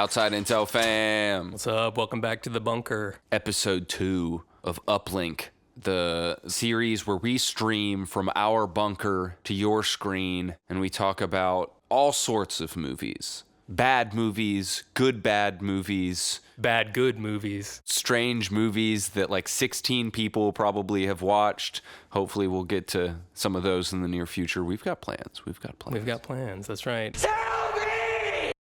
Outside Intel fam. What's up? Welcome back to the bunker. Episode 2 of Uplink, the series where we stream from our bunker to your screen and we talk about all sorts of movies. Bad movies, good bad movies. Bad good movies. Strange movies that like 16 people probably have watched. Hopefully we'll get to some of those in the near future. We've got plans. We've got plans, that's right.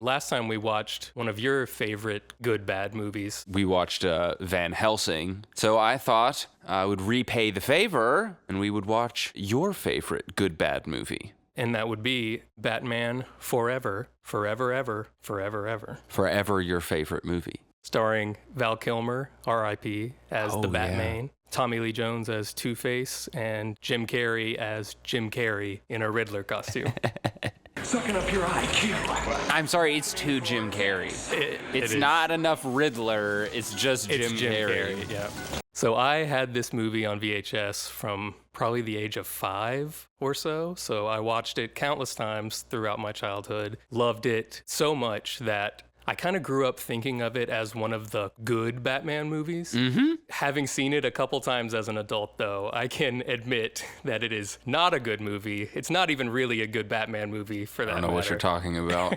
Last time we watched one of your favorite good bad movies. We watched Van Helsing. So I thought I would repay the favor and we would watch your favorite good bad movie. And that would be Batman Forever, Forever, Ever, Forever, Ever. Forever your favorite movie. Starring Val Kilmer, R.I.P., as the Batman. Yeah. Tommy Lee Jones as Two-Face, and Jim Carrey as Jim Carrey in a Riddler costume. Sucking up your IQ. I'm sorry, it's too Jim Carrey. It's not enough Riddler, it's just Jim Carrey. Yeah. So I had this movie on VHS from probably the age of 5 or so. So I watched it countless times throughout my childhood. Loved it so much that I kind of grew up thinking of it as one of the good Batman movies. Mm-hmm. Having seen it a couple times as an adult, though, I can admit that it is not a good movie. It's not even really a good Batman movie for that matter. I don't know what you're talking about.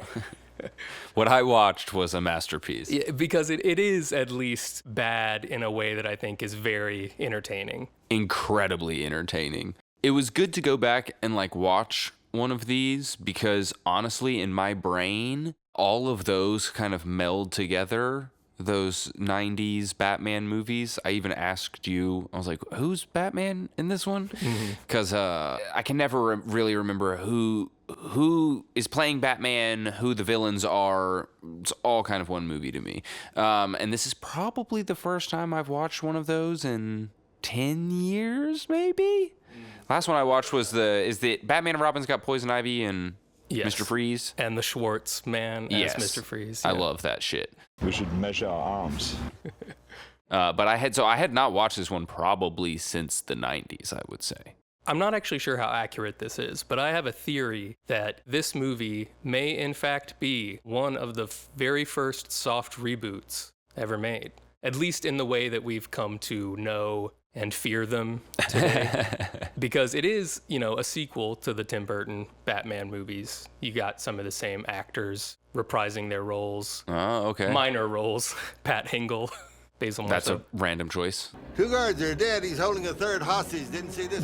What I watched was a masterpiece. Yeah, because it is at least bad in a way that I think is very entertaining. Incredibly entertaining. It was good to go back and like watch one of these because honestly, in my brain, all of those kind of meld together, those 90s Batman movies. I even asked you, I was like, who's Batman in this one? Because I can never really remember who is playing Batman, who the villains are. It's all kind of one movie to me. And this is probably the first time I've watched one of those in 10 years, maybe? Last one I watched was the Batman and Robin's got Poison Ivy and... Yes. Mr. Freeze. And the Schwartz man as Mr. Freeze. Yeah. I love that shit. We should measure our arms. But I had not watched this one probably since the 90s, I would say. I'm not actually sure how accurate this is, but I have a theory that this movie may in fact be one of the very first soft reboots ever made. At least in the way that we've come to know and fear them today. Because it is, a sequel to the Tim Burton Batman movies. You got some of the same actors reprising their roles. Oh, okay. Minor roles. Pat Hingle, Basil Marceau. That's a random choice. 2 guards are dead. He's holding a third hostage. Didn't see this.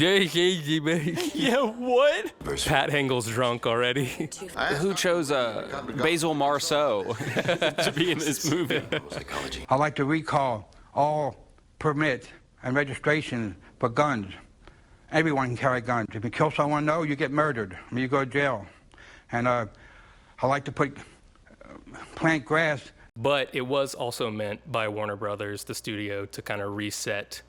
Yeah, what? Pat Hingle's drunk already. Who chose Basil Marceau to be in this movie? I'd like to recall all permits and registration for guns. Everyone can carry guns. If you kill someone, though, you get murdered. I mean, you go to jail. And I like to plant grass. But it was also meant by Warner Brothers, the studio, to kind of reset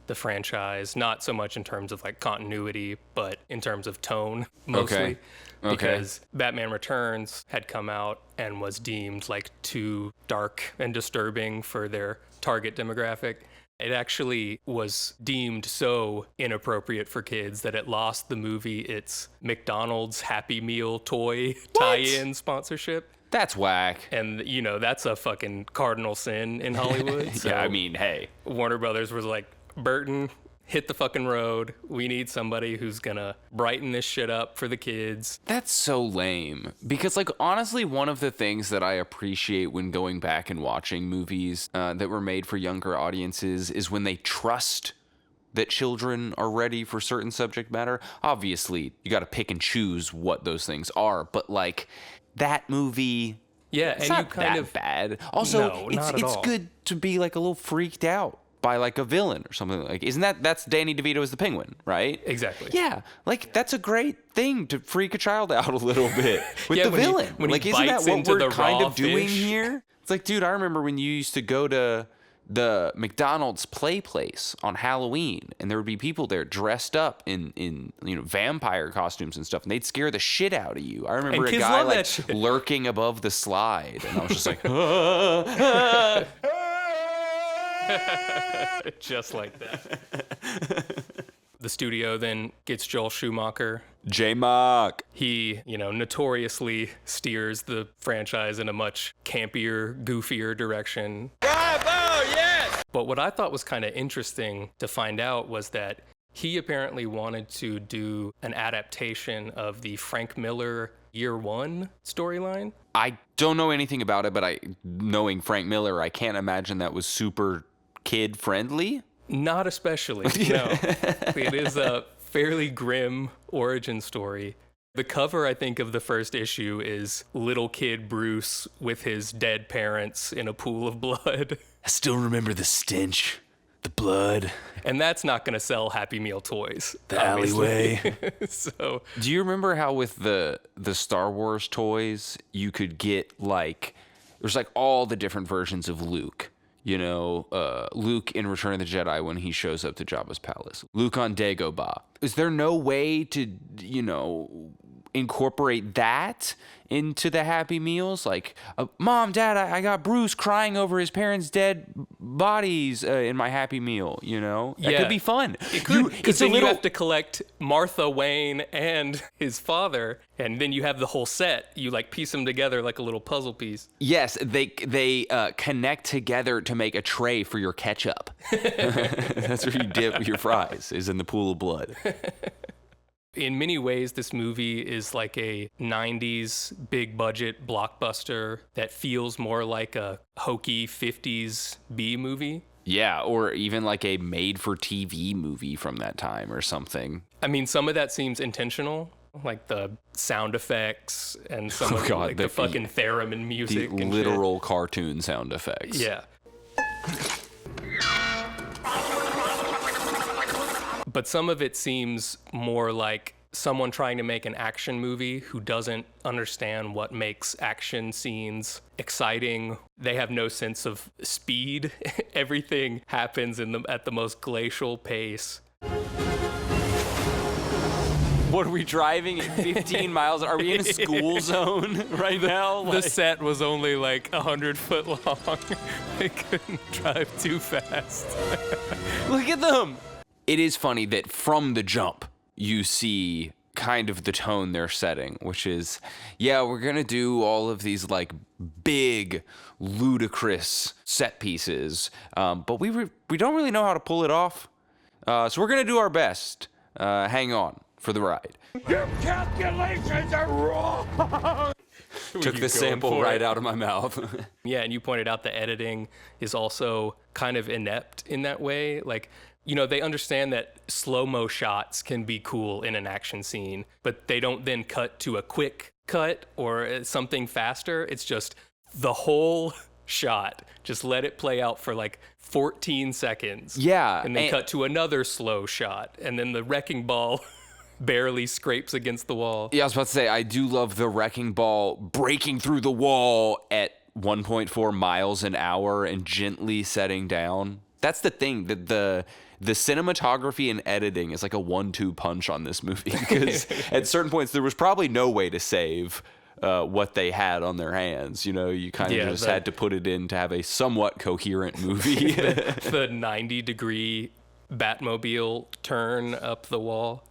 the franchise, not so much in terms of like continuity, but in terms of tone, mostly. Okay. Because Batman Returns had come out and was deemed like too dark and disturbing for their target demographic. It actually was deemed so inappropriate for kids that it lost the movie its McDonald's Happy Meal toy tie-in sponsorship. That's whack. And, that's a fucking cardinal sin in Hollywood. So yeah, I mean, hey. Warner Brothers was like, Burton, hit the fucking road. We need somebody who's gonna brighten this shit up for the kids. That's so lame. Because, honestly, one of the things that I appreciate when going back and watching movies that were made for younger audiences is when they trust that children are ready for certain subject matter. Obviously, you gotta pick and choose what those things are. But, that movie... Yeah, it's and not you kind that of... bad. Also, No, not at all. It's good to be, a little freaked out by a villain or something. Isn't that's Danny DeVito as the Penguin, right? Exactly. Yeah, that's a great thing to freak a child out a little bit with the villain. When he isn't bites that what into we're the kind raw of doing fish? here? It's dude, I remember when you used to go to the McDonald's play place on Halloween, and there would be people there dressed up in vampire costumes and stuff, and they'd scare the shit out of you. I remember a guy lurking above the slide, and I was just like, just like that. The studio then gets Joel Schumacher. J-Mock. He, notoriously steers the franchise in a much campier, goofier direction. Bravo, yes! But what I thought was kind of interesting to find out was that he apparently wanted to do an adaptation of the Frank Miller Year One storyline. I don't know anything about it, but knowing Frank Miller, I can't imagine that was super kid-friendly. Not especially, no. It is a fairly grim origin story. The cover, I think, of the first issue is little kid Bruce with his dead parents in a pool of blood. I still remember the stench, the blood. And that's not going to sell Happy Meal toys. The alleyway. So, do you remember how with the Star Wars toys, you could get there's all the different versions of Luke? Luke in Return of the Jedi when he shows up to Jabba's palace. Luke on Dagobah. Is there no way to, incorporate that into the Happy Meals? Like, Mom, Dad, I got Bruce crying over his parents' dead bodies in my Happy Meal, That could be fun. It could, because then you have to collect Martha Wayne and his father, and then you have the whole set. You, piece them together like a little puzzle piece. Yes, they connect together to make a tray for your ketchup. That's where you dip your fries, is in the pool of blood. In many ways, this movie is like a 90s big budget blockbuster that feels more like a hokey 50s B movie. Yeah, or even like a made-for-TV movie from that time or something. I mean, some of that seems intentional, like the sound effects and some of the fucking theremin music. The literal cartoon sound effects. Yeah. But some of it seems more like someone trying to make an action movie who doesn't understand what makes action scenes exciting. They have no sense of speed. Everything happens at the most glacial pace. What are we driving at 15 miles? Are we in a school zone right now? The set was only 100 foot long. They couldn't drive too fast. Look at them. It is funny that from the jump, you see kind of the tone they're setting, which is, we're going to do all of these big, ludicrous set pieces, but we don't really know how to pull it off. So we're going to do our best. Hang on for the ride. Your calculations are wrong! Took the sample right out of my mouth. Yeah, and you pointed out the editing is also kind of inept in that way. They understand that slow-mo shots can be cool in an action scene, but they don't then cut to a quick cut or something faster. It's just the whole shot. Just let it play out for 14 seconds. Yeah. And then cut to another slow shot. And then the wrecking ball barely scrapes against the wall. Yeah, I was about to say, I do love the wrecking ball breaking through the wall at 1.4 miles an hour and gently setting down. That's the thing, that the cinematography and editing is like a 1-2 punch on this movie, because at certain points there was probably no way to save what they had on their hands. You kind of just had to put it in to have a somewhat coherent movie. the 90-degree Batmobile turn up the wall.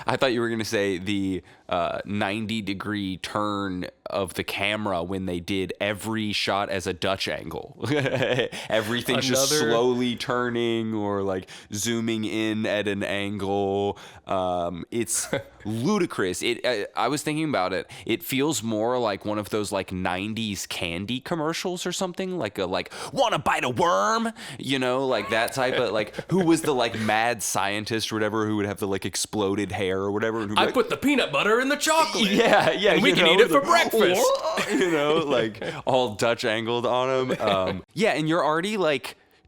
I thought you were going to say the 90-degree turn of the camera when they did every shot as a Dutch angle. Everything's just slowly turning or zooming in at an angle. It's ludicrous. I was thinking about it. It feels more like one of those 90s candy commercials or something, wanna bite a worm? That type of who was the mad scientist or whatever who would have the exploded hair or whatever. And I put the peanut butter in the chocolate. Yeah. And we can eat it for breakfast. All Dutch angled on them. And you're already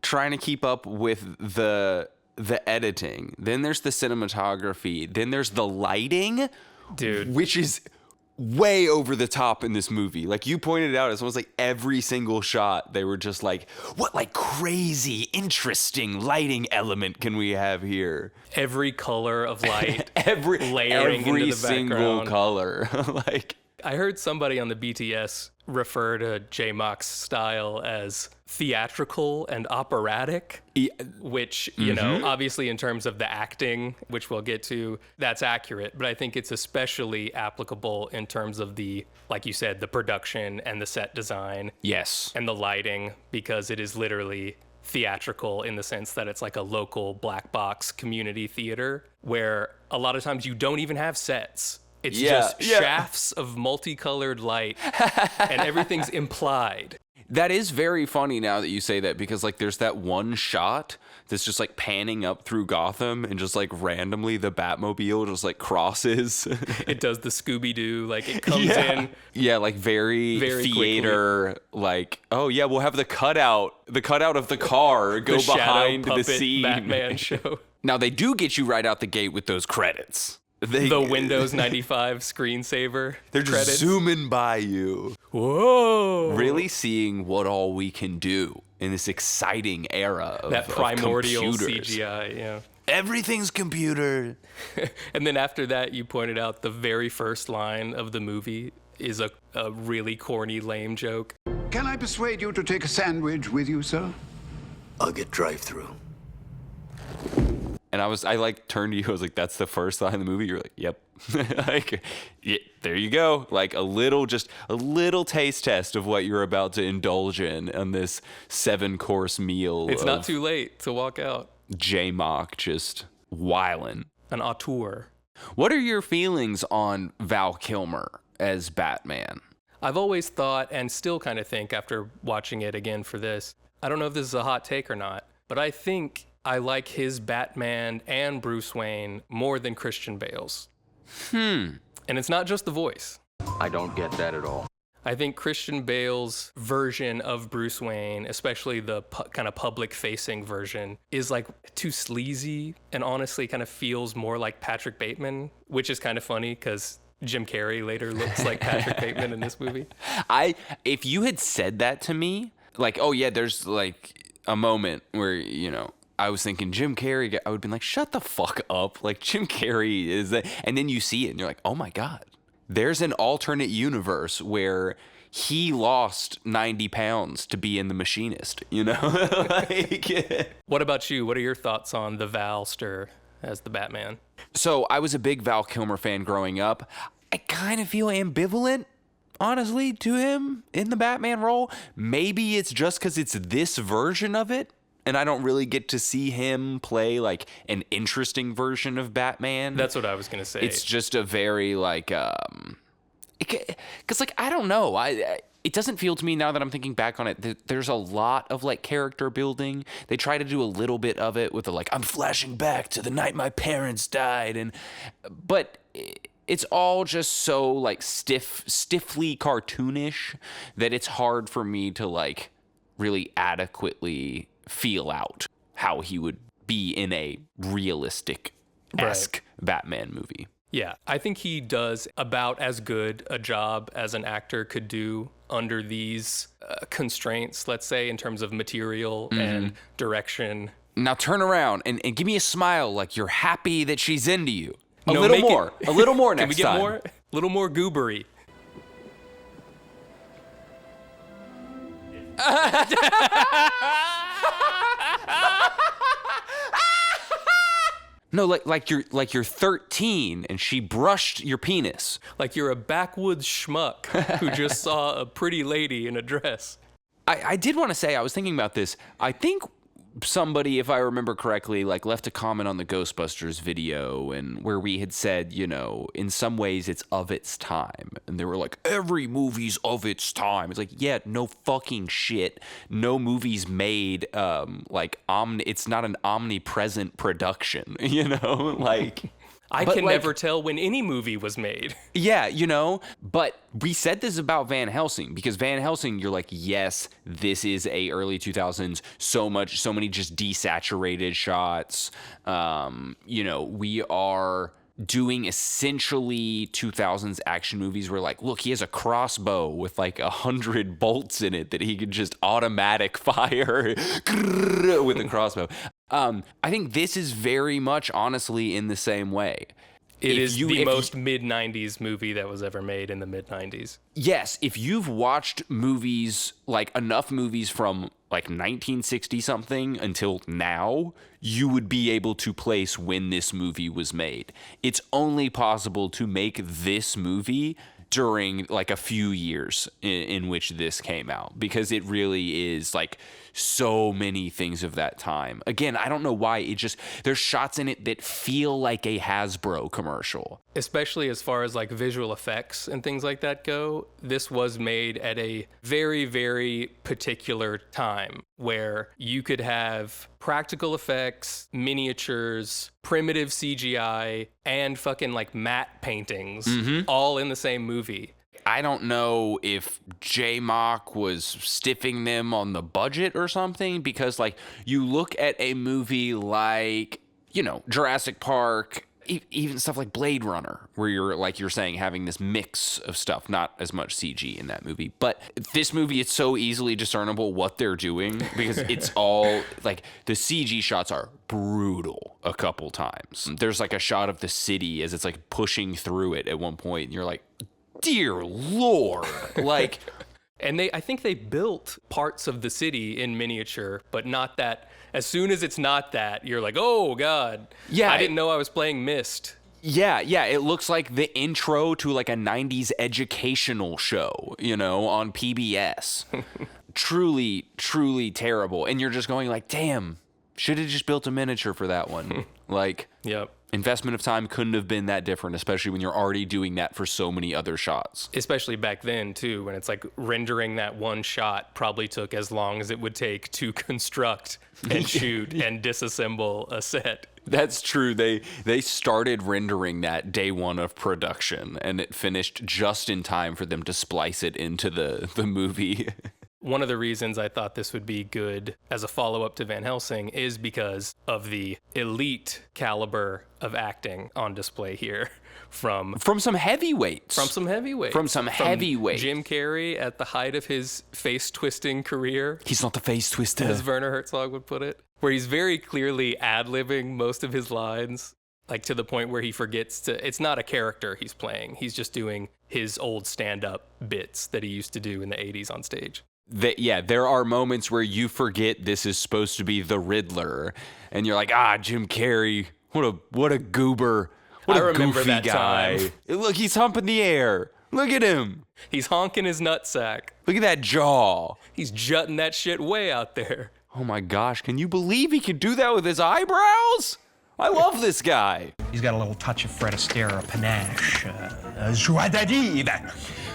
trying to keep up with the editing. Then there's the cinematography. Then there's the lighting, dude, which is way over the top in this movie. You pointed out, it's almost every single shot they were just what crazy interesting lighting element can we have here? Every color of light, every layering into the single background. color. I heard somebody on the BTS refer to J. Mock's style as theatrical and operatic, which, you know, obviously in terms of the acting, which we'll get to, that's accurate. But I think it's especially applicable in terms of the, like you said, the production and the set design. Yes. And the lighting, because it is literally theatrical in the sense that it's like a local black box community theater where a lot of times you don't even have sets. It's just shafts of multicolored light and everything's implied. That is very funny now that you say that, because like there's that one shot that's just like panning up through Gotham and just like randomly the Batmobile just like crosses. It does the Scooby-Doo, like it comes in. Yeah, like very theater, quickly. Like, oh yeah, we'll have the cutout of the car go behind the scene. Batman show. Now they do get you right out the gate with those credits. The Windows 95 screensaver. They're just credits. zooming by you. Whoa. Really seeing what all we can do in this exciting era of that primordial of computers. CGI, yeah. Everything's computer. And then after that, you pointed out the very first line of the movie is a really corny, lame joke. Can I persuade you to take a sandwich with you, sir? I'll get drive-through. And I like turned to you. I was like, "That's the first line of the movie." You're like, "Yep." Like, yeah, there you go. Like a little taste test of what you're about to indulge in on this 7-course meal. It's not too late to walk out. J. Mock just wildin'. An auteur. What are your feelings on Val Kilmer as Batman? I've always thought, and still kind of think after watching it again for this, I don't know if this is a hot take or not, but I think I like his Batman and Bruce Wayne more than Christian Bale's. And it's not just the voice. I don't get that at all. I think Christian Bale's version of Bruce Wayne, especially the kind of public-facing version, is like too sleazy and honestly kind of feels more like Patrick Bateman, which is kind of funny because Jim Carrey later looks like Patrick Bateman in this movie. If you had said that to me, like, oh yeah, there's like a moment where, you know, I was thinking Jim Carrey, I would have been like, shut the fuck up. Like, Jim Carrey is that. And then you see it and you're like, oh my God, there's an alternate universe where he lost 90 pounds to be in The Machinist, you know? Like, what about you? What are your thoughts on the Valster as the Batman? So I was a big Val Kilmer fan growing up. I kind of feel ambivalent, honestly, to him in the Batman role. Maybe it's just because it's this version of it, and I don't really get to see him play like an interesting version of Batman. That's what I was gonna say. It's just a very like, because like I don't know, it doesn't feel to me now that I'm thinking back on it that there's a lot of like character building. They try to do a little bit of it with the like I'm flashing back to the night my parents died, but it's all just so like stiffly cartoonish that it's hard for me to like really adequately feel out how he would be in a realistic-esque Batman movie. Yeah, I think he does about as good a job as an actor could do under these constraints, let's say, in terms of material and direction. Now turn around and give me a smile like you're happy that she's into you. A No, little make more. A little more next Can we get time. more? A little more goobery. No, like you're 13 and she brushed your penis. Like you're a backwoods schmuck who just saw a pretty lady in a dress. I did want to say, I was thinking about this. I think somebody, if I remember correctly, like left a comment on the Ghostbusters video and where we had said, you know, in some ways it's of its time. And they were like, every movie's of its time. It's like, yeah, no fucking shit. No movie's made it's not an omnipresent production, you know? Like I can never tell when any movie was made. Yeah, you know, but we said this about Van Helsing because Van Helsing, you're like, yes, this is a early 2000s, so many just desaturated shots. You know, we are doing essentially 2000s action movies where like, look, he has a crossbow with like 100 bolts in it that he could just automatic fire with a crossbow. I think this is very much honestly in the same way. It is the most mid-90s movie that was ever made in the mid-90s. Yes, if you've watched movies, like enough movies from like 1960 something until now, you would be able to place when this movie was made. It's only possible to make this movie during like a few years in which this came out, because it really is like so many things of that time. Again, I don't know why, it just, there's shots in it that feel like a Hasbro commercial. Especially as far as like visual effects and things like that go, this was made at a very, very particular time where you could have practical effects, miniatures, primitive CGI, and fucking like matte paintings all in the same movie. I don't know if J-Mock was stiffing them on the budget or something, because like you look at a movie like, you know, Jurassic Park, even stuff like Blade Runner, where you're like you're saying having this mix of stuff, not as much CG in that movie. But this movie, it's so easily discernible what they're doing, because it's all like the CG shots are brutal a couple times. There's like a shot of the city as it's like pushing through it at one point, and you're like, dear Lord, like. And I think they built parts of the city in miniature, but not that. As soon as it's not that, you're like, oh God. Yeah, I didn't know I was playing Myst. Yeah, it looks like the intro to like a 90s educational show, you know, on PBS. Truly, truly terrible. And you're just going like, damn, should have just built a miniature for that one. Like, yep. Investment of time couldn't have been that different, especially when you're already doing that for so many other shots. Especially back then, too, when it's like rendering that one shot probably took as long as it would take to construct and shoot and disassemble a set. That's true. They started rendering that day one of production, and it finished just in time for them to splice it into the movie. One of the reasons I thought this would be good as a follow-up to Van Helsing is because of the elite caliber of acting on display here from some heavyweights. From some heavyweights. Jim Carrey at the height of his face-twisting career. He's not the face twister, as Werner Herzog would put it, where he's very clearly ad-libbing most of his lines, like to the point where he forgets to, it's not a character he's playing. He's just doing his old stand-up bits that he used to do in the 80s on stage. There are moments where you forget this is supposed to be the Riddler, and you're like, Jim Carrey, what a goober, what a goofy guy. Time. Look, he's humping the air. Look at him. He's honking his nutsack. Look at that jaw. He's jutting that shit way out there. Oh my gosh, can you believe he could do that with his eyebrows? I love this guy. He's got a little touch of Fred Astaire, a panache, joie de vivre.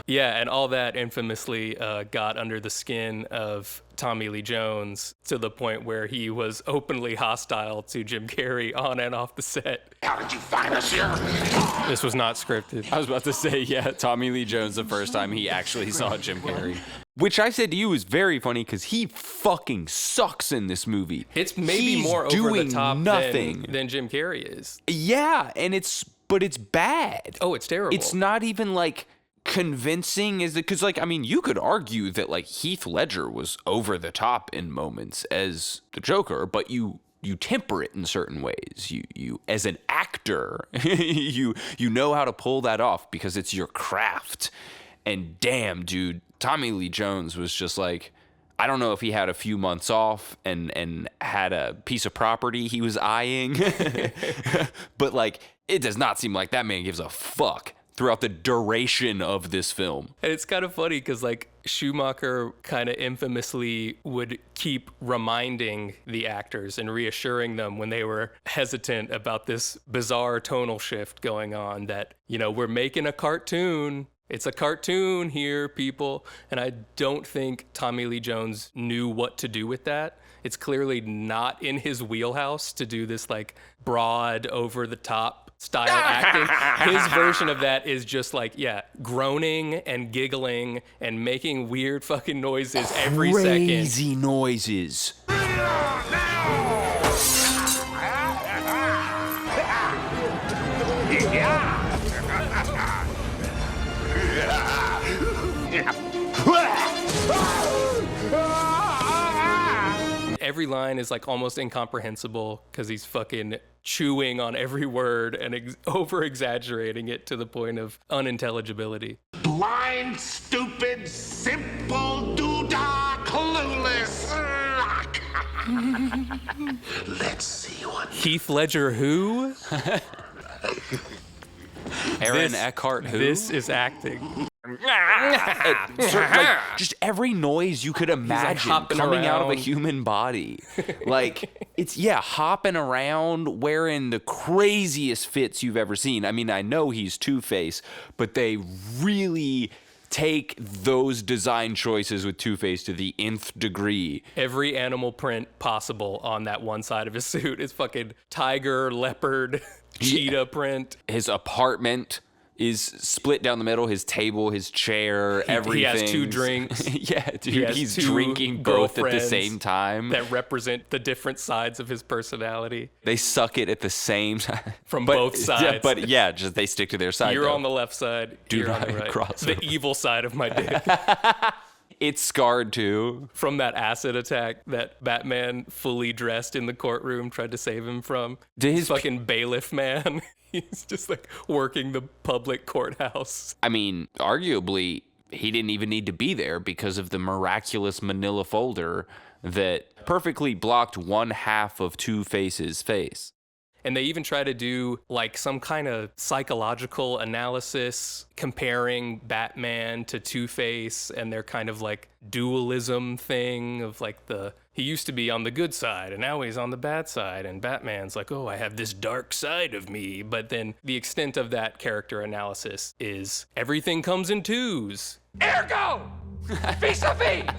Yeah, and all that infamously got under the skin of Tommy Lee Jones to the point where he was openly hostile to Jim Carrey on and off the set. How did you find us here? This was not scripted. I was about to say, Tommy Lee Jones, the first time he actually saw Jim Carrey. Which I said to you is very funny because he fucking sucks in this movie. It's maybe more over the top than Jim Carrey is. Yeah, but it's bad. Oh, it's terrible. It's not even like convincing, is it? Because like, I mean, you could argue that like Heath Ledger was over the top in moments as the Joker, but you temper it in certain ways. You as an actor, you know how to pull that off because it's your craft. And damn, dude, Tommy Lee Jones was just like, I don't know if he had a few months off and had a piece of property he was eyeing, but like, it does not seem like that man gives a fuck throughout the duration of this film. And it's kind of funny because like Schumacher kind of infamously would keep reminding the actors and reassuring them when they were hesitant about this bizarre tonal shift going on that, you know, we're making a cartoon. It's a cartoon here, people. And I don't think Tommy Lee Jones knew what to do with that. It's clearly not in his wheelhouse to do this like broad, over the top style acting. His version of that is just like, groaning and giggling and making weird fucking noises every second. Crazy noises. every line is like almost incomprehensible because he's fucking chewing on every word and over exaggerating it to the point of unintelligibility. Blind, stupid, simple, doodah, clueless. Let's see what. Heath Ledger who? Aaron Eckhart who? This is acting. Like, just every noise you could imagine coming out of a human body. Like, it's, hopping around, wearing the craziest fits you've ever seen. I mean, I know he's Two-Face, but they really take those design choices with Two-Face to the nth degree. Every animal print possible on that one side of his suit is fucking tiger, leopard, cheetah print. His apartment is split down the middle. His table, his chair, everything. He has 2 drinks. Yeah, dude, he's drinking both at the same time. That represent the different sides of his personality. They suck it at the same time. From both sides. Just they stick to their side. You're on the left side. You're on the right. Cross the over. evil side of my dick. It's scarred too. From that acid attack that Batman fully dressed in the courtroom tried to save him from. His fucking bailiff man. He's just like working the public courthouse. I mean, arguably, he didn't even need to be there because of the miraculous manila folder that perfectly blocked one half of Two-Face's face. And they even try to do like some kind of psychological analysis comparing Batman to Two-Face and their kind of like dualism thing of like he used to be on the good side and now he's on the bad side. And Batman's like, oh, I have this dark side of me. But then the extent of that character analysis is everything comes in twos. Ergo! Vis-a-vis!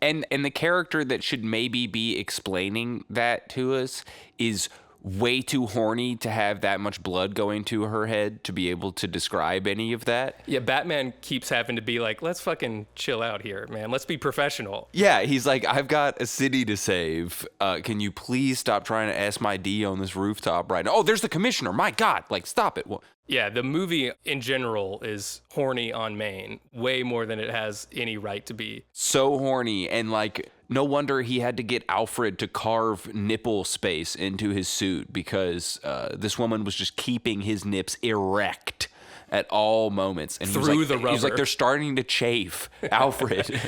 And the character that should maybe be explaining that to us is way too horny to have that much blood going to her head to be able to describe any of that. Yeah, Batman keeps having to be like, let's fucking chill out here, man. Let's be professional. Yeah, he's like, I've got a city to save. Can you please stop trying to S my D on this rooftop right now? Oh, there's the commissioner. My God, like, stop it. Yeah, the movie in general is horny on main, way more than it has any right to be. So horny, and like, no wonder he had to get Alfred to carve nipple space into his suit because this woman was just keeping his nips erect at all moments. And through the rubber. He was like, they're starting to chafe. Alfred,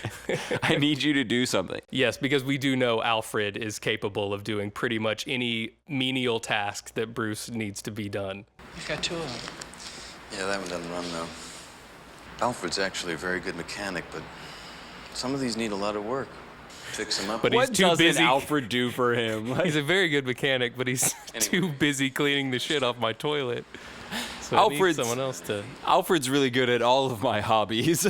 I need you to do something. Yes, because we do know Alfred is capable of doing pretty much any menial task that Bruce needs to be done. You've got 2 of them. Yeah, that one doesn't run, though. Alfred's actually a very good mechanic, but some of these need a lot of work. Fix them up. But he's too busy. Alfred do for him? He's a very good mechanic, but he's too busy cleaning the shit off my toilet. So Alfred's someone else to. Alfred's really good at all of my hobbies.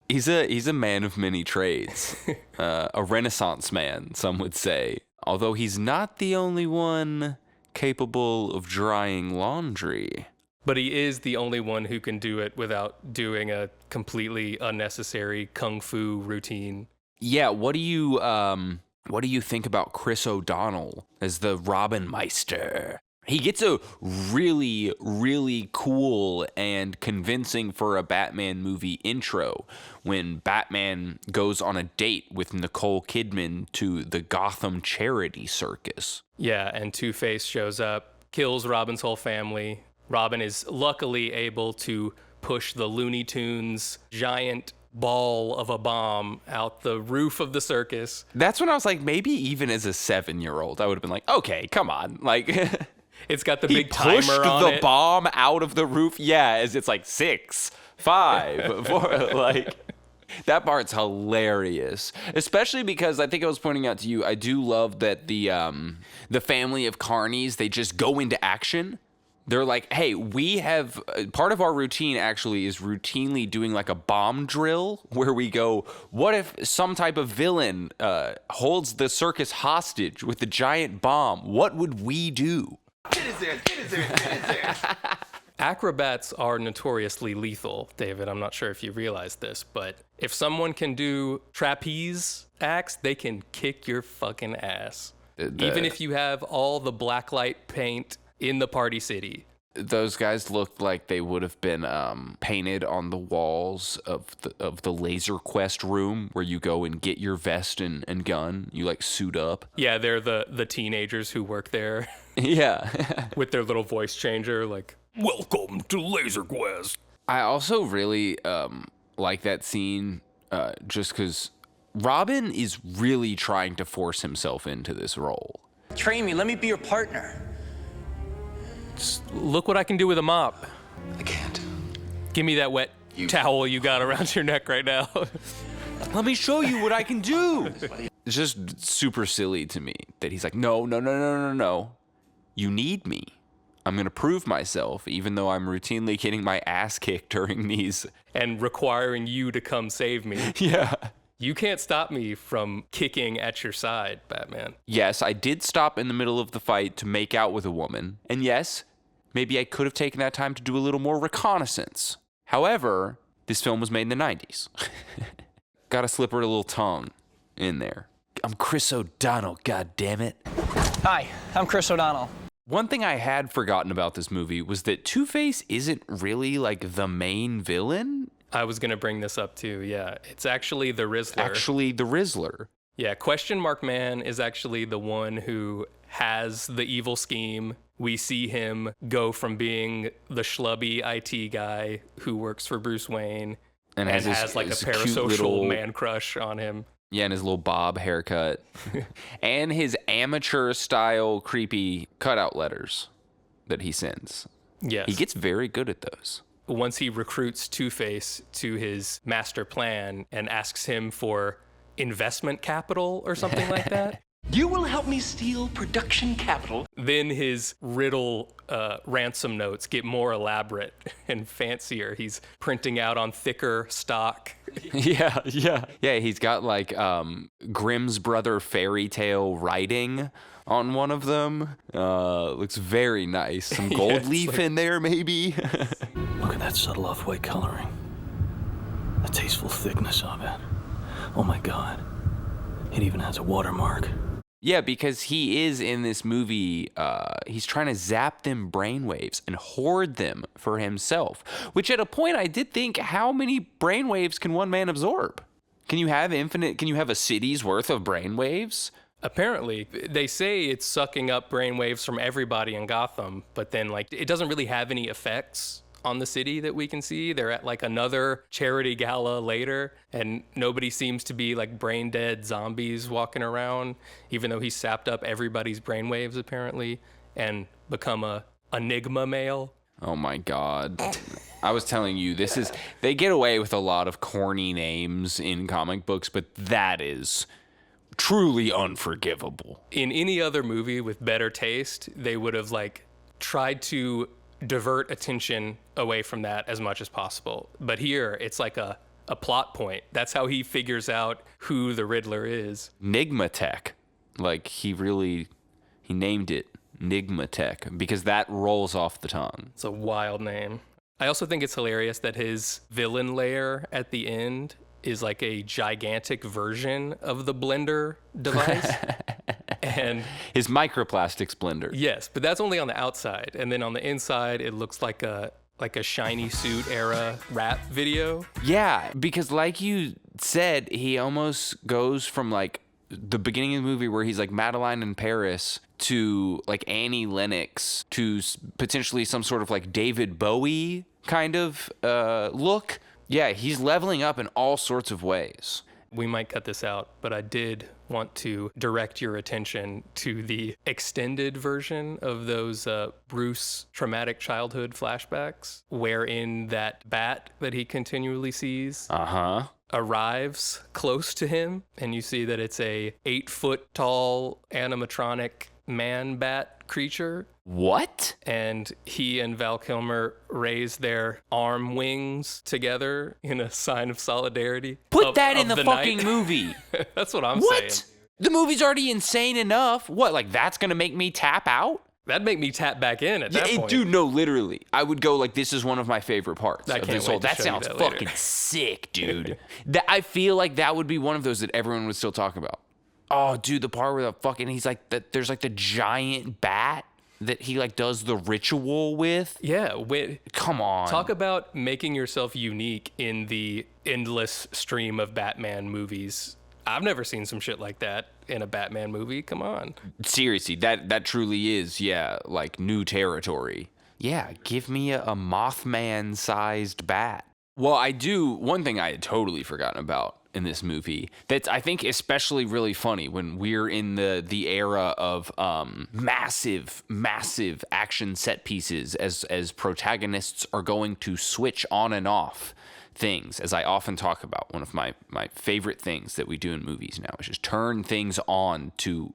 He's a man of many trades, a Renaissance man, some would say. Although he's not the only one capable of drying laundry. But he is the only one who can do it without doing a completely unnecessary kung fu routine. Yeah, what do you think about Chris O'Donnell as the Robin Meister? He gets a really, really cool and convincing for a Batman movie intro when Batman goes on a date with Nicole Kidman to the Gotham charity circus. Yeah, and Two-Face shows up, kills Robin's whole family. Robin is luckily able to push the Looney Tunes giant ball of a bomb out the roof of the circus. That's when I was like, maybe even as a 7-year-old, I would have been like, okay, come on. Like, it's got the big timer on it. He pushed the bomb out of the roof. Yeah, as it's like 6, 5, 4, like... That part's hilarious, especially because I think I was pointing out to you, I do love that the family of carnies, they just go into action. They're like, hey, we have part of our routine actually is routinely doing like a bomb drill where we go, what if some type of villain holds the circus hostage with a giant bomb? What would we do? Get his ass, get his ass, get his ass. Acrobats are notoriously lethal, David. I'm not sure if you realize this, but if someone can do trapeze acts, they can kick your fucking ass. Even if you have all the blacklight paint in the Party City. those guys looked like they would have been painted on the walls of the Laser Quest room where you go and get your vest and gun. You like suit up. Yeah, they're the teenagers who work there. Yeah. With their little voice changer, like, welcome to Laser Quest. I also really like that scene just because Robin is really trying to force himself into this role. Train me, let me be your partner. Look what I can do with a mop. I can't. Give me that wet towel you got around your neck right now. Let me show you what I can do. It's just super silly to me that he's like, no. You need me. I'm going to prove myself, even though I'm routinely getting my ass kicked during these. And requiring you to come save me. Yeah. You can't stop me from kicking at your side, Batman. Yes, I did stop in the middle of the fight to make out with a woman. And yes, maybe I could have taken that time to do a little more reconnaissance. However, this film was made in the 90s. Gotta slip her a little tongue in there. I'm Chris O'Donnell, goddammit. Hi, I'm Chris O'Donnell. One thing I had forgotten about this movie was that Two-Face isn't really like the main villain. I was going to bring this up too, yeah. It's actually the Rizzler. Yeah, Question Mark Man is actually the one who has the evil scheme. We see him go from being the schlubby IT guy who works for Bruce Wayne and has like a parasocial little man crush on him. Yeah, and his little bob haircut. And his amateur-style creepy cutout letters that he sends. Yes. He gets very good at those. Once he recruits Two-Face to his master plan and asks him for investment capital or something like that. You will help me steal production capital. Then his riddle ransom notes get more elaborate and fancier. He's printing out on thicker stock. Yeah. He's got like Grimm's Brother fairy tale writing on one of them. Looks very nice. Some gold leaf in there, maybe. Look at that subtle off-white coloring. The tasteful thickness of it. Oh my God. It even has a watermark. Yeah, because he is in this movie, he's trying to zap them brainwaves and hoard them for himself. Which at a point I did think, how many brainwaves can one man absorb? Can you have a city's worth of brainwaves? Apparently, they say it's sucking up brainwaves from everybody in Gotham, but then like it doesn't really have any effects on the city that we can see. They're at like another charity gala later, and nobody seems to be like brain dead zombies walking around, even though he sapped up everybody's brainwaves apparently and become a Enigma male. Oh my God. I was telling you, they get away with a lot of corny names in comic books, but that is truly unforgivable. In any other movie with better taste, they would have like tried to divert attention away from that as much as possible. But here, it's like a plot point. That's how he figures out who the Riddler is. Nigmatech. Like, he named it Nigmatech because that rolls off the tongue. It's a wild name. I also think it's hilarious that his villain lair at the end is like a gigantic version of the blender device. And his microplastics blender. Yes, but that's only on the outside. And then on the inside, it looks like a shiny suit era rap video. Yeah, because like you said, he almost goes from like the beginning of the movie where he's like Madeline in Paris to like Annie Lennox to potentially some sort of like David Bowie kind of look. Yeah, he's leveling up in all sorts of ways. We might cut this out, but I did want to direct your attention to the extended version of those Bruce traumatic childhood flashbacks, wherein that bat that he continually sees arrives close to him, and you see that it's a 8-foot tall animatronic man bat creature. What? And he and Val Kilmer raise their arm wings together in a sign of solidarity. Put that in the fucking movie. That's what I'm saying. The movie's already insane enough. What, like that's gonna make me tap out? That'd make me tap back in at that point. Dude, no, literally. I would go like, this is one of my favorite parts of this whole. That sounds fucking sick, dude. I feel like that would be one of those that everyone would still talk about. Oh, dude, the part where he's like, there's like the giant bat that he like does the ritual with. Yeah, Come on. talk about making yourself unique in the endless stream of Batman movies. I've never seen some shit like that in a Batman movie. Come on. Seriously, that truly is, yeah, like new territory. Yeah, give me a Mothman-sized bat. Well, one thing I had totally forgotten about in this movie that's, I think, especially really funny when we're in the era of massive action set pieces as protagonists are going to switch on and off things. As I often talk about, one of my favorite things that we do in movies now is just turn things on to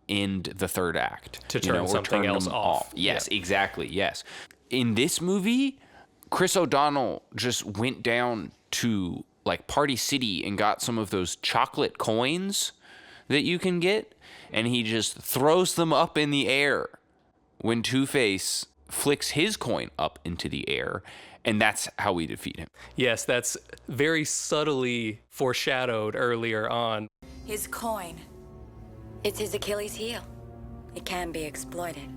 end the third act. To turn something else off. Yes, exactly, yes. In this movie, Chris O'Donnell just went down to like Party City and got some of those chocolate coins that you can get, and he just throws them up in the air when Two-Face flicks his coin up into the air, and that's how we defeat him. Yes, that's very subtly foreshadowed earlier on. His coin. It's his Achilles heel. It can be exploited.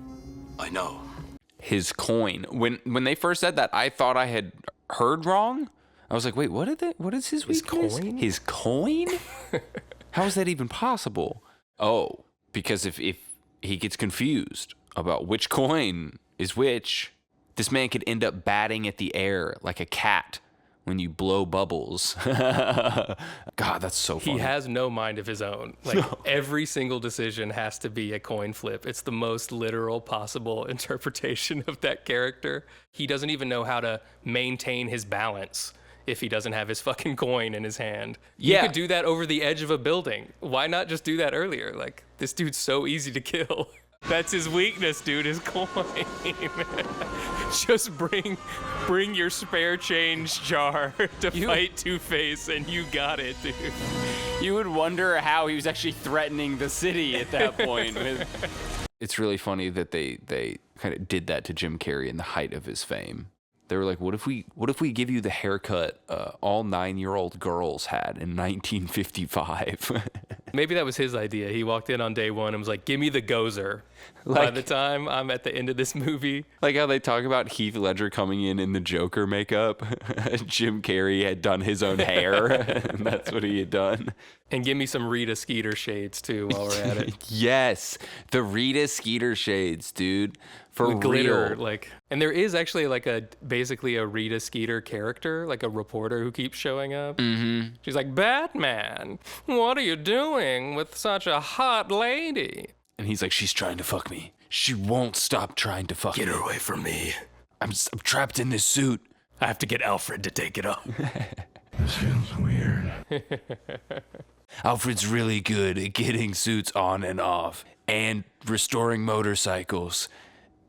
I know. His coin. When they first said that, I thought I had heard wrong. I was like, wait, what is his weakness? Coin? His coin? How is that even possible? Oh, because if he gets confused about which coin is which, this man could end up batting at the air like a cat when you blow bubbles. God, that's so funny. He has no mind of his own. Like, every single decision has to be a coin flip. It's the most literal possible interpretation of that character. He doesn't even know how to maintain his balance if he doesn't have his fucking coin in his hand. Yeah. You could do that over the edge of a building. Why not just do that earlier? Like, this dude's so easy to kill. That's his weakness, dude, his coin. Just bring your spare change jar to fight Two-Face, and you got it, dude. You would wonder how he was actually threatening the city at that point. It's really funny that they kind of did that to Jim Carrey in the height of his fame. They were like, what if we give you the haircut all 9-year-old girls had in 1955? Maybe that was his idea. He walked in on day one and was like, give me the gozer. By the time I'm at the end of this movie. Like how they talk about Heath Ledger coming in the Joker makeup. Jim Carrey had done his own hair, and that's what he had done. And give me some Rita Skeeter shades, too, while we're at it. Yes, the Rita Skeeter shades, dude. For with glitter, real. And there is actually basically a Rita Skeeter character, like a reporter who keeps showing up. Mm-hmm. She's like, Batman, what are you doing with such a hot lady? And he's like, she's trying to fuck me. She won't stop trying to fuck me. Get her away from me. I'm trapped in this suit. I have to get Alfred to take it off. This feels weird. Alfred's really good at getting suits on and off, and restoring motorcycles,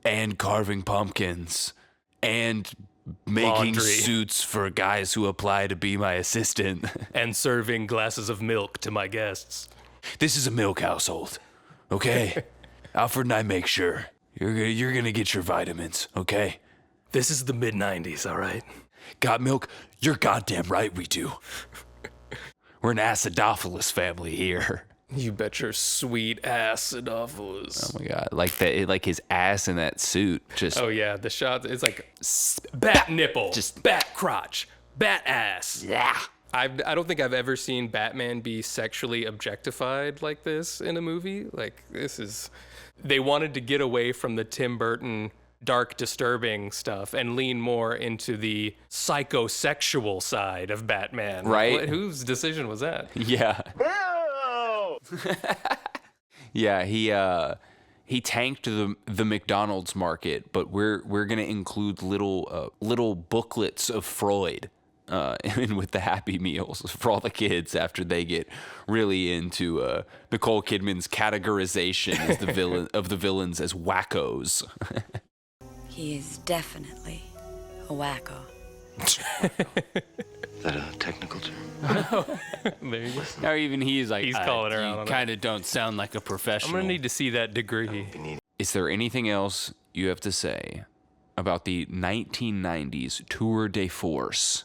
and carving pumpkins, and making Laundry. suits for guys who apply to be my assistant. And serving glasses of milk to my guests. This is a milk household, okay? Alfred and I make sure. You're gonna get your vitamins, okay? This is the mid-90s, all right? Got milk? You're goddamn right we do. We're an acidophilus family here. You bet your sweet acidophilus. Oh my god, like his ass in that suit. Just oh yeah, the shot. It's like bat nipple, just bat crotch, bat ass. Yeah. I don't think I've ever seen Batman be sexually objectified like this in a movie. Like this is, they wanted to get away from the Tim Burton dark, disturbing stuff and lean more into the psychosexual side of Batman. Right? Whose decision was that? Yeah. Yeah, he tanked the McDonald's market, but we're gonna include little booklets of Freud in with the Happy Meals for all the kids after they get really into Nicole Kidman's categorization as the villains as wackos. He is definitely a wacko. Is that a technical term? There you go. Now even he's like, He's calling her out on you kind of don't sound like a professional. I'm gonna need to see that degree. Is there anything else you have to say about the 1990s tour de force,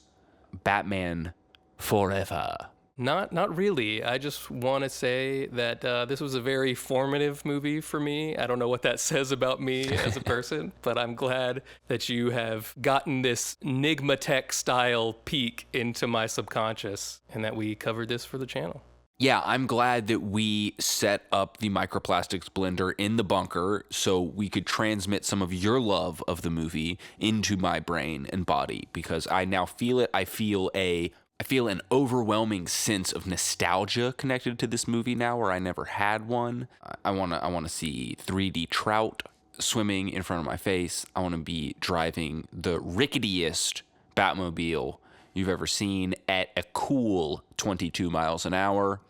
Batman Forever? Not really. I just want to say that this was a very formative movie for me. I don't know what that says about me as a person, but I'm glad that you have gotten this Nigmatech style peek into my subconscious and that we covered this for the channel. Yeah, I'm glad that we set up the microplastics blender in the bunker so we could transmit some of your love of the movie into my brain and body, because I now feel it. I feel an overwhelming sense of nostalgia connected to this movie now, where I never had one. I want to see 3D trout swimming in front of my face. I want to be driving the ricketiest Batmobile you've ever seen at a cool 22 miles an hour.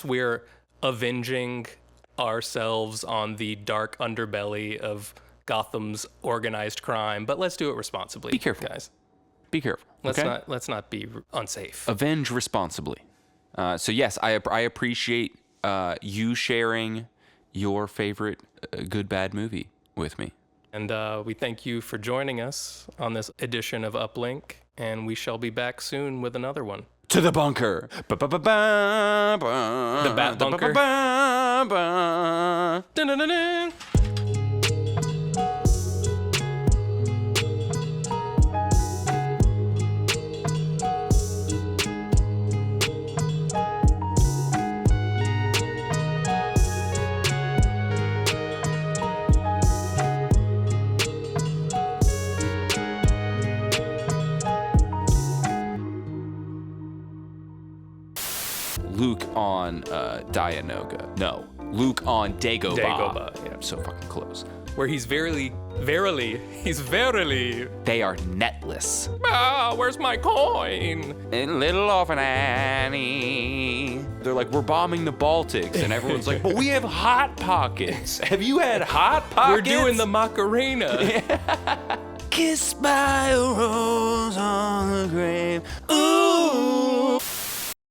We're avenging ourselves on the dark underbelly of Gotham's organized crime, but let's do it responsibly. Be careful, guys. Be careful. Okay? Let's not be unsafe. Avenge responsibly. So yes, I appreciate you sharing your favorite good bad movie with me. And we thank you for joining us on this edition of Uplink, and we shall be back soon with another one. To the bunker. The Bat Bunker. Dun-dun-dun-dun. Luke on Dianoga. No, Luke on Dagobah. Dagobah, yeah. I'm so fucking close. Where he's verily. They are netless. Where's my coin? And little orphan Annie. They're like, we're bombing the Baltics. And everyone's like, but we have Hot Pockets. Have you had Hot Pockets? We're doing the Macarena. Kissed by a rose on the grave. Ooh.